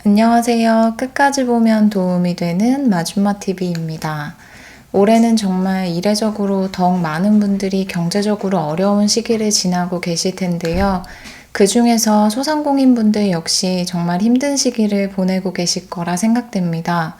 안녕하세요. 끝까지 보면 도움이 되는 마줌마TV입니다. 올해는 정말 이례적으로 더욱 많은 분들이 경제적으로 어려운 시기를 지나고 계실 텐데요. 그 중에서 소상공인분들 역시 정말 힘든 시기를 보내고 계실 거라 생각됩니다.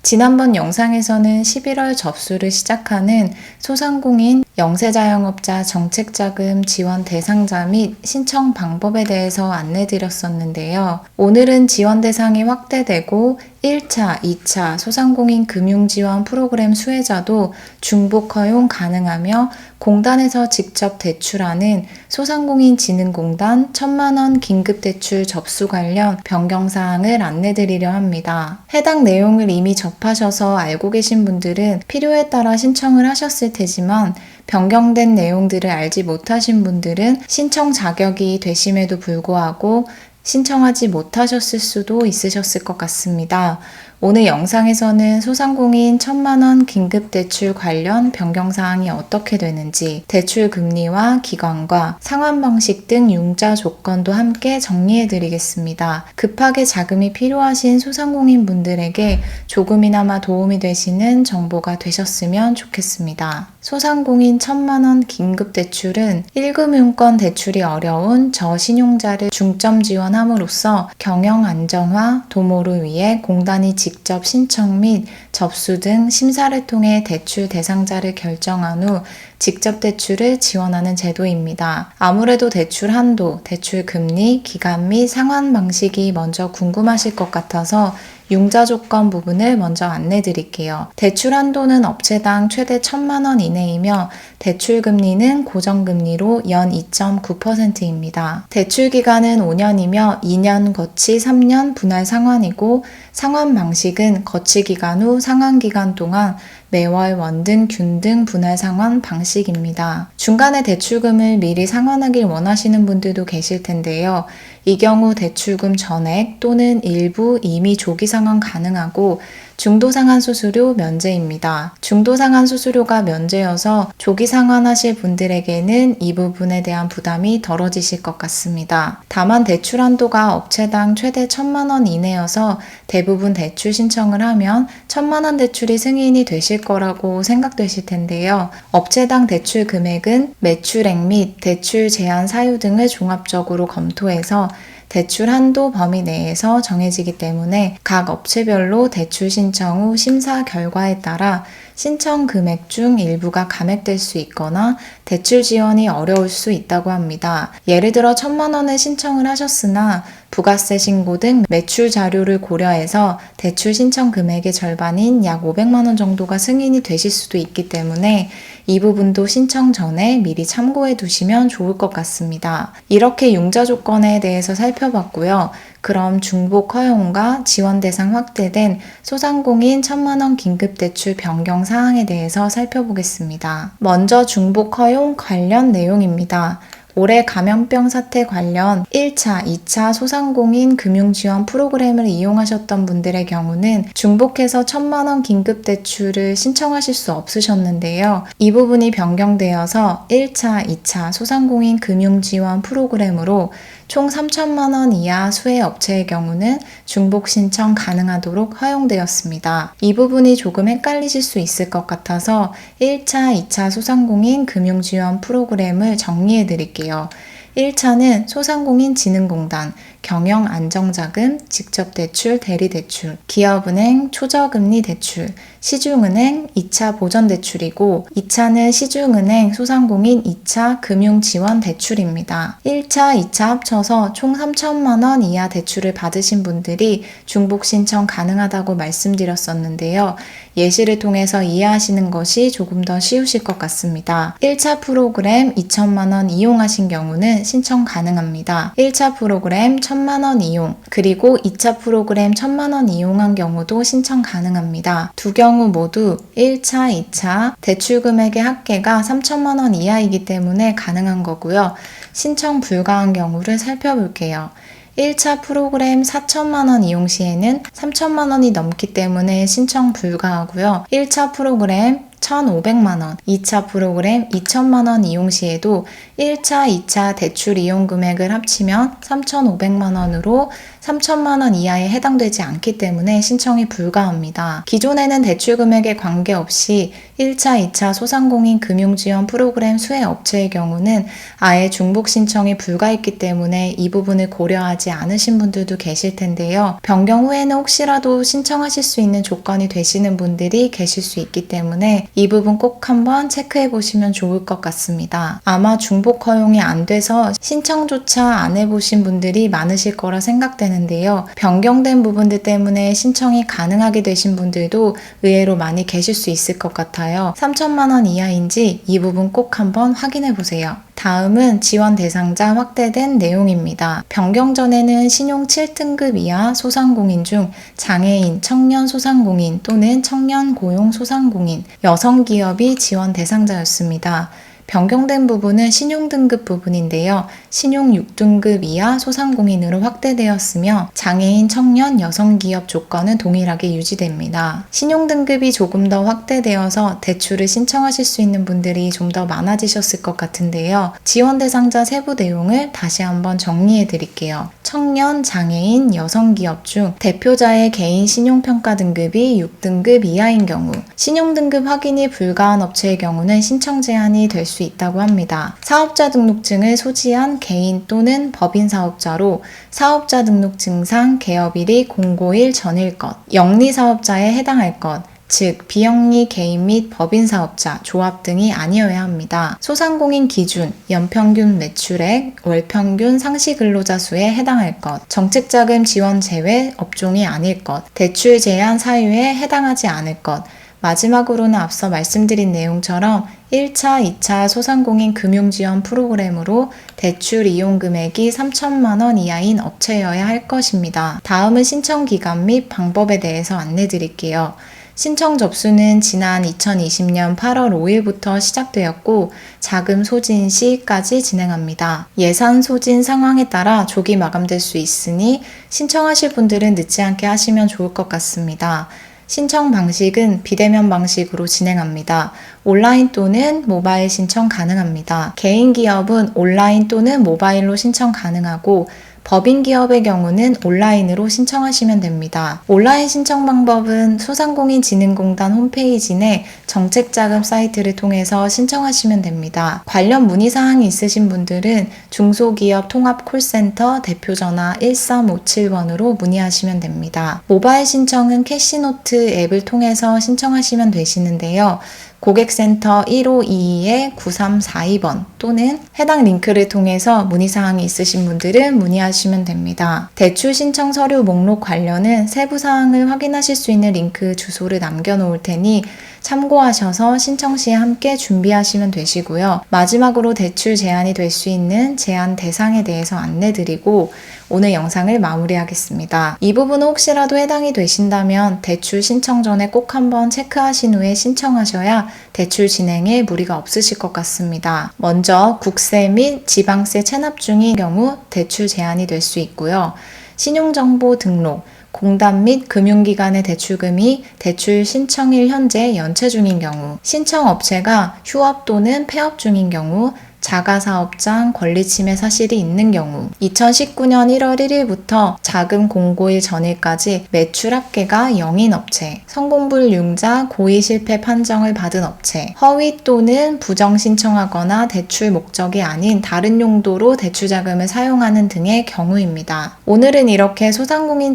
지난번 영상에서는 11월 접수를 시작하는 소상공인 영세자영업자 정책자금 지원 대상자 및 신청 방법에 대해서 안내드렸었는데요. 오늘은 지원 대상이 확대되고 1차, 2차 소상공인 금융지원 프로그램 수혜자도 중복 허용 가능하며 공단에서 직접 대출하는 소상공인진흥공단 1,000만원 긴급대출 접수 관련 변경사항을 안내드리려 합니다. 해당 내용을 이미 접하셔서 알고 계신 분들은 필요에 따라 신청을 하셨을 테지만 변경된 내용들을 알지 못하신 분들은 신청 자격이 되심에도 불구하고 신청하지 못하셨을 수도 있으셨을 것 같습니다. 오늘 영상에서는 소상공인 1,000만원 긴급대출 관련 변경사항이 어떻게 되는지, 대출 금리와 기간과 상환 방식 등 융자 조건도 함께 정리해드리겠습니다. 급하게 자금이 필요하신 소상공인 분들에게 조금이나마 도움이 되시는 정보가 되셨으면 좋겠습니다. 소상공인 1,000만원 긴급대출은 1금융권 대출이 어려운 저신용자를 중점 지원함으로써 경영 안정화, 도모를 위해 공단이 직접 신청 및 접수 등 심사를 통해 대출 대상자를 결정한 후 직접 대출을 지원하는 제도입니다. 아무래도 대출 한도, 대출 금리, 기간 및 상환 방식이 먼저 궁금하실 것 같아서 융자 조건 부분을 먼저 안내 드릴게요. 대출 한도는 업체당 최대 1,000만원 이내이며 대출 금리는 고정금리로 연 2.9%입니다. 대출 기간은 5년이며 2년 거치 3년 분할 상환이고 상환 방식은 거치 기간 후 상환 기간 동안 매월 원등, 균등 분할 상환 방식입니다. 중간에 대출금을 미리 상환하길 원하시는 분들도 계실 텐데요. 이 경우 대출금 전액 또는 일부 이미 조기 상환 가능하고 중도상환 수수료 면제입니다. 중도상환 수수료가 면제여서 조기 상환하실 분들에게는 이 부분에 대한 부담이 덜어지실 것 같습니다. 다만 대출 한도가 업체당 최대 1,000만원 이내여서 대부분 대출 신청을 하면 1,000만원 대출이 승인이 되실 거라고 생각되실 텐데요. 업체당 대출 금액은 매출액 및 대출 제한 사유 등을 종합적으로 검토해서 대출 한도 범위 내에서 정해지기 때문에 각 업체별로 대출 신청 후 심사 결과에 따라 신청 금액 중 일부가 감액될 수 있거나 대출 지원이 어려울 수 있다고 합니다. 예를 들어 1,000만원을 신청을 하셨으나 부가세 신고 등 매출 자료를 고려해서 대출 신청 금액의 절반인 약 500만원 정도가 승인이 되실 수도 있기 때문에 이 부분도 신청 전에 미리 참고해 두시면 좋을 것 같습니다. 이렇게 융자 조건에 대해서 살펴봤고요. 그럼 중복 허용과 지원 대상 확대된 소상공인 1,000만원 긴급대출 변경 사항에 대해서 살펴보겠습니다. 먼저 중복 허용 관련 내용입니다. 올해 감염병 사태 관련 1차, 2차 소상공인 금융지원 프로그램을 이용하셨던 분들의 경우는 중복해서 1,000만원 긴급대출을 신청하실 수 없으셨는데요. 이 부분이 변경되어서 1차, 2차 소상공인 금융지원 프로그램으로 총 3,000만원 이하 수혜 업체의 경우는 중복 신청 가능하도록 허용되었습니다. 이 부분이 조금 헷갈리실 수 있을 것 같아서 1차, 2차 소상공인 금융지원 프로그램을 정리해 드릴게요. 1차는 소상공인진흥공단, 경영안정자금, 직접대출, 대리대출, 기업은행, 초저금리 대출, 시중은행 2차 보전대출이고 2차는 시중은행 소상공인 2차 금융지원대출입니다. 1차, 2차 합쳐서 총 3,000만원 이하 대출을 받으신 분들이 중복 신청 가능하다고 말씀드렸었는데요. 예시를 통해서 이해하시는 것이 조금 더 쉬우실 것 같습니다. 1차 프로그램 2,000만원 이용하신 경우는 신청 가능합니다. 1차 프로그램 1,000만원 이용, 그리고 2차 프로그램 1,000만원 이용한 경우도 신청 가능합니다. 두 경우 모두 1차, 2차 대출 금액의 합계가 3,000만원 이하이기 때문에 가능한 거고요. 신청 불가한 경우를 살펴볼게요. 1차 프로그램 4,000만원 이용 시에는 3,000만원이 넘기 때문에 신청 불가하고요. 1차 프로그램 1,500만원, 2차 프로그램 2,000만원 이용 시에도 1차, 2차 대출 이용 금액을 합치면 3,500만원으로 3천만 원 이하에 해당되지 않기 때문에 신청이 불가합니다. 기존에는 대출 금액에 관계없이 1차, 2차 소상공인 금융지원 프로그램 수혜 업체의 경우는 아예 중복 신청이 불가했기 때문에 이 부분을 고려하지 않으신 분들도 계실 텐데요. 변경 후에는 혹시라도 신청하실 수 있는 조건이 되시는 분들이 계실 수 있기 때문에 이 부분 꼭 한번 체크해 보시면 좋을 것 같습니다. 아마 중복 허용이 안 돼서 신청조차 안 해보신 분들이 많으실 거라 생각되는데요. 변경된 부분들 때문에 신청이 가능하게 되신 분들도 의외로 많이 계실 수 있을 것 같아요. 3천만 원 이하인지 이 부분 꼭 한번 확인해 보세요. 다음은 지원 대상자 확대된 내용입니다. 변경 전에는 신용 7등급 이하 소상공인 중 장애인, 청년 소상공인 또는 청년 고용 소상공인, 여성 기업이 지원 대상자였습니다. 변경된 부분은 신용 등급 부분인데요. 신용 6등급 이하 소상공인으로 확대되었으며 장애인, 청년, 여성 기업 조건은 동일하게 유지됩니다. 신용 등급이 조금 더 확대되어서 대출을 신청하실 수 있는 분들이 좀 더 많아지셨을 것 같은데요. 지원 대상자 세부 내용을 다시 한번 정리해 드릴게요. 청년, 장애인, 여성 기업 중 대표자의 개인 신용평가 등급이 6등급 이하인 경우, 신용 등급 확인이 불가한 업체의 경우는 신청 제한이 될 수 있다고 합니다. 사업자 등록증을 소지한 개인 또는 법인 사업자로 사업자 등록증상 개업일이 공고일 전일 것, 영리사업자에 해당할 것, 즉 비영리 개인 및 법인 사업자, 조합 등이 아니어야 합니다. 소상공인 기준, 연평균 매출액, 월평균 상시 근로자 수에 해당할 것, 정책자금 지원 제외 업종이 아닐 것, 대출 제한 사유에 해당하지 않을 것, 마지막으로는 앞서 말씀드린 내용처럼 1차, 2차 소상공인 금융지원 프로그램으로 대출 이용 금액이 3천만 원 이하인 업체여야 할 것입니다. 다음은 신청 기간 및 방법에 대해서 안내 드릴게요. 신청 접수는 지난 2020년 8월 5일부터 시작되었고 자금 소진 시까지 진행합니다. 예산 소진 상황에 따라 조기 마감될 수 있으니 신청하실 분들은 늦지 않게 하시면 좋을 것 같습니다. 신청 방식은 비대면 방식으로 진행합니다. 온라인 또는 모바일 신청 가능합니다. 개인 기업은 온라인 또는 모바일로 신청 가능하고 법인 기업의 경우는 온라인으로 신청하시면 됩니다. 온라인 신청 방법은 소상공인진흥공단 홈페이지 내 정책자금 사이트를 통해서 신청하시면 됩니다. 관련 문의사항이 있으신 분들은 중소기업 통합콜센터 대표전화 1357번으로 문의하시면 됩니다. 모바일 신청은 캐시노트 앱을 통해서 신청하시면 되시는데요. 고객센터 1522-9342번 또는 해당 링크를 통해서 문의사항이 있으신 분들은 문의하시면 됩니다. 대출 신청 서류 목록 관련은 세부사항을 확인하실 수 있는 링크 주소를 남겨놓을 테니 참고하셔서 신청 시에 함께 준비하시면 되시고요. 마지막으로 대출 제한이 될 수 있는 제한 대상에 대해서 안내드리고 오늘 영상을 마무리하겠습니다. 이 부분은 혹시라도 해당이 되신다면 대출 신청 전에 꼭 한번 체크하신 후에 신청하셔야 대출 진행에 무리가 없으실 것 같습니다. 먼저 국세 및 지방세 체납 중인 경우 대출 제한이 될 수 있고요. 신용정보 등록, 공단 및 금융기관의 대출금이 대출 신청일 현재 연체 중인 경우, 신청업체가 휴업 또는 폐업 중인 경우, 자가사업장 권리침해 사실이 있는 경우, 2019년 1월 1일부터 자금 공고일 전일까지 매출 합계가 0인 업체, 성공불융자 고의 실패 판정을 받은 업체, 허위 또는 부정 신청하거나 대출 목적이 아닌 다른 용도로 대출자금을 사용하는 등의 경우입니다. 오늘은 이렇게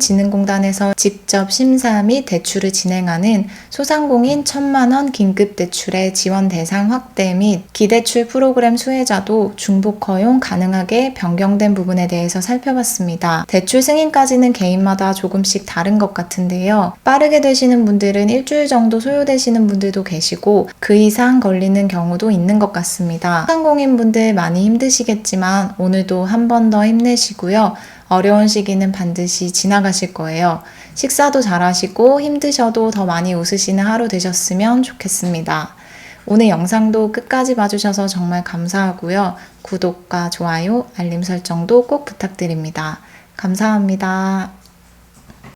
소상공인진흥공단에서 직접 심사 및 대출을 진행하는 소상공인 1,000만원 긴급대출의 지원 대상 확대 및 기대출 프로그램 수혜자도 중복 허용 가능하게 변경된 부분에 대해서 살펴봤습니다. 대출 승인까지는 개인마다 조금씩 다른 것 같은데요. 빠르게 되시는 분들은 일주일 정도 소요되시는 분들도 계시고 그 이상 걸리는 경우도 있는 것 같습니다. 소상공인분들 많이 힘드시겠지만 오늘도 한 번 더 힘내시고요. 어려운 시기는 반드시 지나가실 거예요. 식사도 잘하시고 힘드셔도 더 많이 웃으시는 하루 되셨으면 좋겠습니다. 오늘 영상도 끝까지 봐주셔서 정말 감사하고요. 구독과 좋아요, 알림 설정도 꼭 부탁드립니다. 감사합니다.